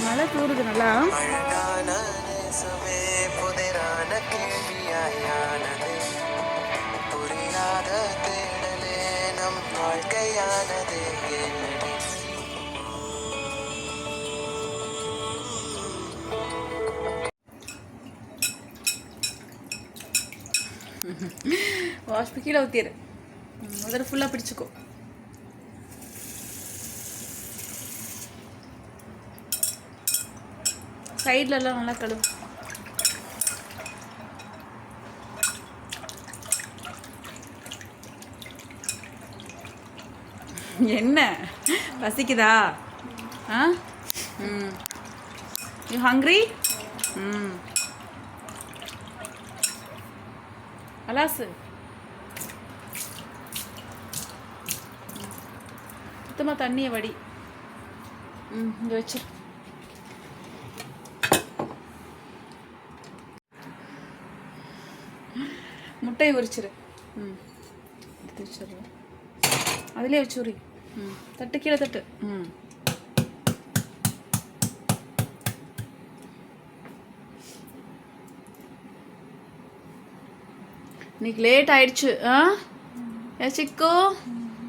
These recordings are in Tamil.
மழை தூருது நல்லா. வாஷ் கீழே ஊற்றிடு. முதல்ல ஃபுல்லாக பிடிச்சிக்கோ. சைட்லலாம் நல்லா கழுவு. என்ன பசிக்குதா? ஆ ம் யூ ஹங்க்ரி? ம் அலாசு சுத்தமாக தண்ணியை வடி. இங்கே வச்சு முட்டையை உரிச்சிரு. எடுத்து வச்சிடலாம். அதிலே வச்சு உரி. தட்டு கீழே தட்டு. இன்னைக்கு லேட் ஆயிடுச்சு. Chikko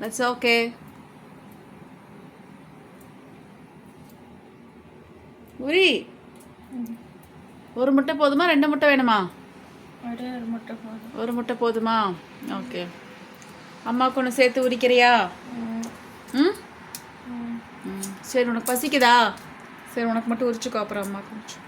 that's okay. உரி. ஒரு முட்டை போதுமா? 2 முட்டை வேணுமா? ஒரு முட்டை போதுமா? ஓகே. அம்மாவுக்கு ஒன்று சேர்த்து உரிக்கிறியா? சரி, உனக்கு பசிக்குதா? சரி, உனக்கு மட்டும் உரிச்சுக்கோ, அப்புறம் அம்மாவுக்கு உரிச்சு.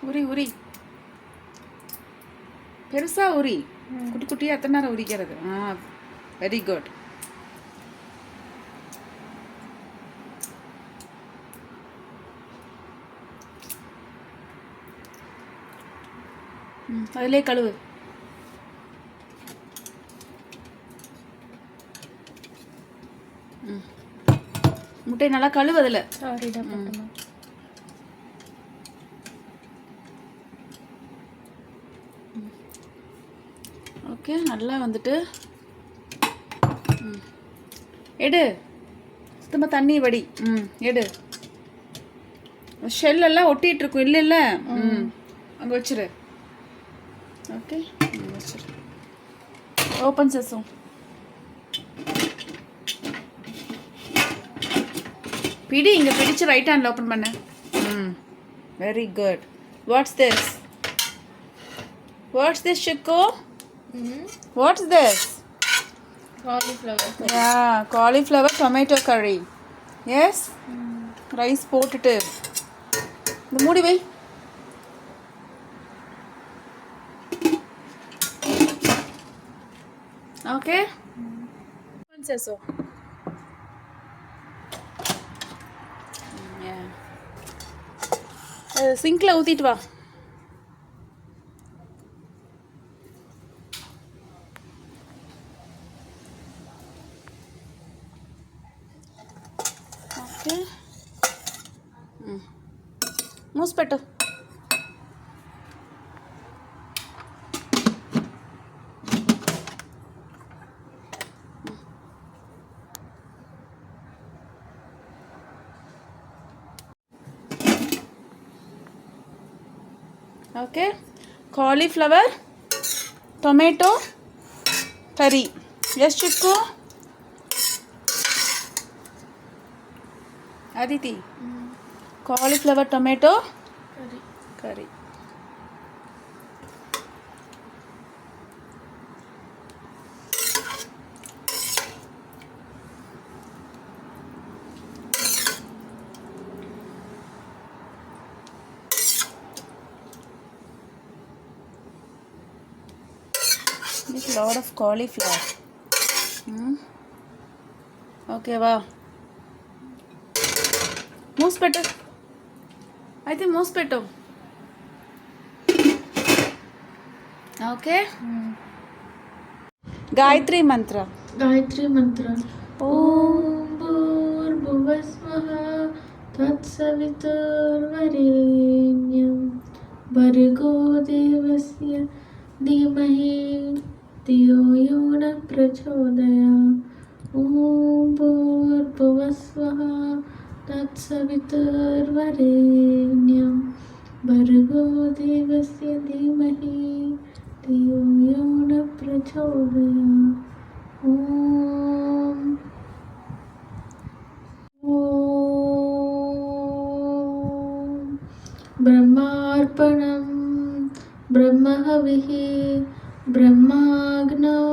உரி உரி பெருசா உரி. குட்டி குட்டியாக எத்தனை நேரம் உரிக்கிறது? Very good. அதிலே கழுவு. முட்டை நல்லா கழுவு. அதில் ஓகே. நல்லா வந்துட்டு எடு. சுத்தமாக தண்ணி வடி. எடு. ஷெல்லெல்லாம் ஒட்டிகிட்டு இருக்கும். இல்லை இல்லை அங்கே வச்சிரு. ஓகே, வச்சிரு. ஓப்பன் செஸும் பிடி. இங்கே பிடிச்சு ரைட் ஹேண்டில் ஓப்பன் பண்ண. Very good. Watts this? What's this, Chico? What's this? Cauliflower curry. Yeah, cauliflower tomato curry. Yes? Rice போட்டுட்டு இந்த மூடி வை. Okay? Princess. Yeah. சிங்க்ல ஊத்திட்டு வா. మూసిపెట్టు. Okay. Cauliflower tomato curry. Yes Chikku? Aditi. Cauliflower tomato curry. There's a lot of cauliflower. Okay, wow. Moose better. అయితే మోసపెట్టు. ఓకే, గాయత్రి మంత్ర. गायत्री मंत्र. ఓం ॐ भूर्भुवस्वः तत्सवितुर्वरेण्यं भर्गो देवस्य धीमहि धियो यो न प्रचोदयात्. ॐ भूर्भुवस्वः तत्सवितुर्वरेण्यं भर्गो देवस्य धीमहि धियो यो न प्रचोदयात्. ॐ ब्रह्मार्पणं ब्रह्महविः ब्रह्माग्नौ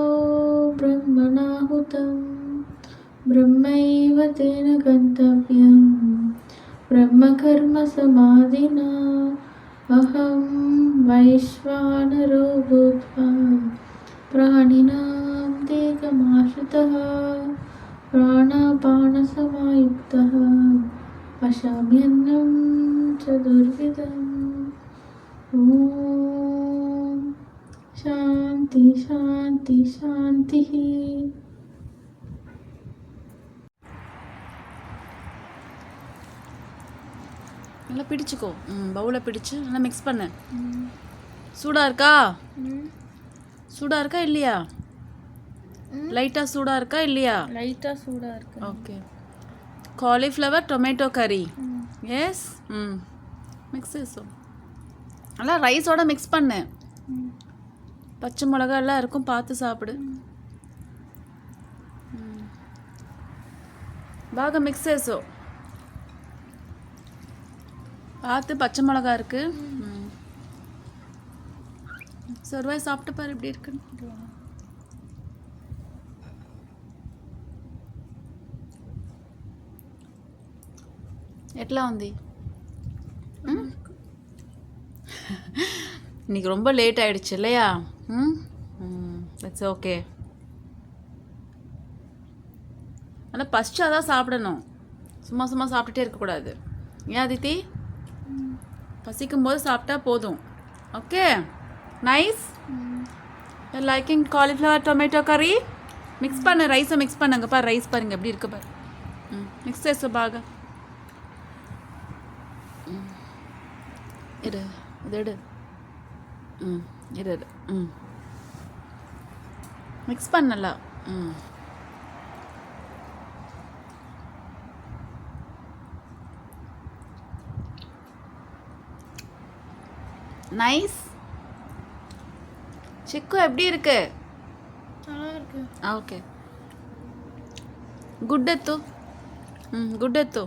ब्रह्मणाहुतं ब्रह्मैव तेन गन्तव्यं ब्रह्मकर्मसमाधिना अहं वैश्वानरो भूत्वा प्राणिनां देहमाश्रितः प्राणापानसमायुक्तः पशाम्यन्नं चतुर्विधम्. ॐ शान्ति शान्ति शान्तिः. நல்லா பிடிச்சிக்கோ. பவுலை பிடிச்சு நல்லா மிக்ஸ் பண்ணு. சூடாக இருக்கா? சூடாக இருக்கா இல்லையா? லைட்டாக சூடாக இருக்கா இல்லையா? லைட்டாக சூடாக இருக்கு. ஓகே. காலிஃப்ளவர் டொமேட்டோ கறி. எஸ். மிக்ஸ் நல்லா ரைஸோட மிக்ஸ் பண்ணு. பச்சை மிளகா எல்லாம் இருக்கும், பார்த்து சாப்பிடு. బాగా మిక్స్ చేసో. பார்த்து பச்சை மிளகா இருக்கு. சர்வாய் சாப்பிட்டு பாரு எப்படி இருக்குன்னு. ఎట్లా ఉంది? இன்னைக்கு ரொம்ப லேட் ஆயிடுச்சு இல்லையா? It's okay. ஆனால் பசிச்சாதான் சாப்பிடணும், சும்மா சும்மா சாப்பிட்டுட்டே இருக்கக்கூடாது. ஏன் அதித்தி? பசிக்கும் போது சாப்பிட்டா போதும். Okay, nice. Liking cauliflower tomato கறி. மிக்ஸ் பண்ணு, ரைஸை மிக்ஸ் பண்ணுங்க பாரு. ரைஸ் பாருங்க எப்படி இருக்கு பாரு. மிக்ஸ் చేసు బాగా. இரு இது எடு. இரு இரு. மிக்ஸ் பண்ணலாம். நைஸ். சிக்கு எப்படி இருக்கு? நல்லா இருக்கு. ஓகே, గుడ్ ఎత్తు. గుడ్ ఎత్తు.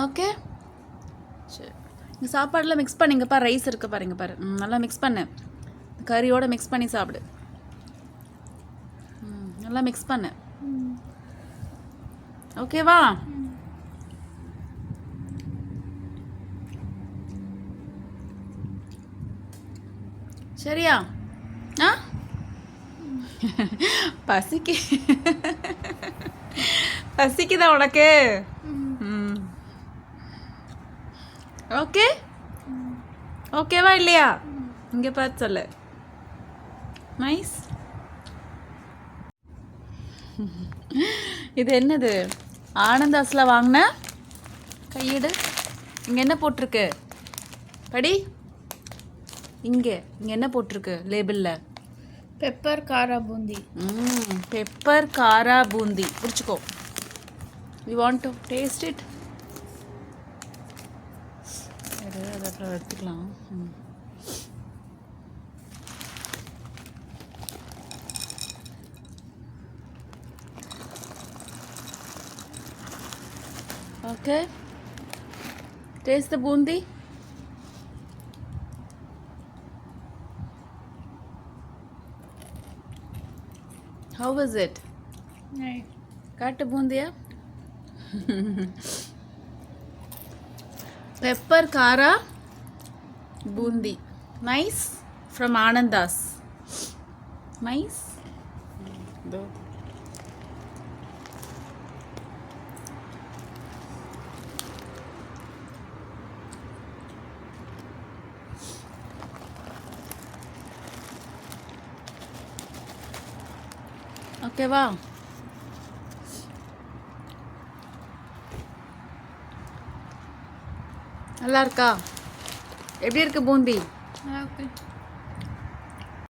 ஓகே, சரி. இந்த சாப்பாடில் மிக்ஸ் பண்ணிங்கப்பா. ரைஸ் இருக்கு பாருங்க பாரு. நல்லா மிக்ஸ் பண்ணு. கறியோட மிக்ஸ் பண்ணி சாப்பிடு. நல்லா மிக்ஸ் பண்ணு. ஓகேவா? சரியா? ஆ, பசிக்குதா உனக்கு? ஓகே, ஓகேவா இல்லையா? இங்கே பார்த்து சொல்லு. நைஸ். இது என்னது? ஆனந்தாஸில் வாங்கின கையீடு. இங்கே என்ன போட்டிருக்கு படி. இங்கே என்ன போட்டிருக்கு லேபிளில்? பெப்பர் காரா பூந்தி. பெப்பர் காரா பூந்தி. பிடிச்சிக்கோ. You want to taste it? அதை அப்புறம் எடுத்துக்கலாம். Okay, taste the bundi. How was it? Nice. Katta bundiya. Pepper kara bundi. Nice. From Anandhas. Nice. ஓகேவா? நல்லா இருக்கா? எப்படி இருக்கு பூந்தி? ஓகே.